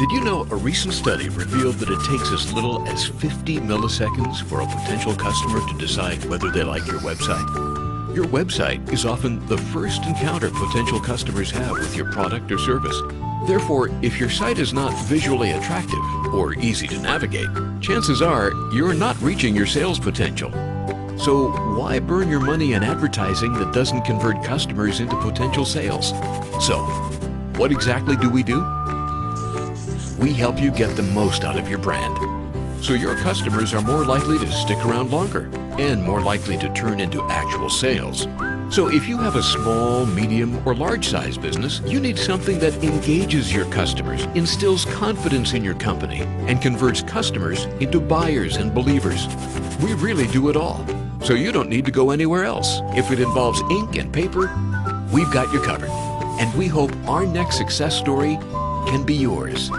Did you know a recent study revealed that it takes as little as 50 milliseconds for a potential customer to decide whether they like your website? Your website is often the first encounter potential customers have with your product or service. Therefore, if your site is not visually attractive or easy to navigate, chances are you're not reaching your sales potential. So why burn your money in advertising that doesn't convert customers into potential sales? So, what exactly do? We help you get the most out of your brand, so your customers are more likely to stick around longer and more likely to turn into actual sales. So if you have a small, medium, or large size business, you need something that engages your customers, instills confidence in your company, and converts customers into buyers and believers. We really do it all, so you don't need to go anywhere else. If it involves ink and paper, we've got you covered. And we hope our next success story can be yours.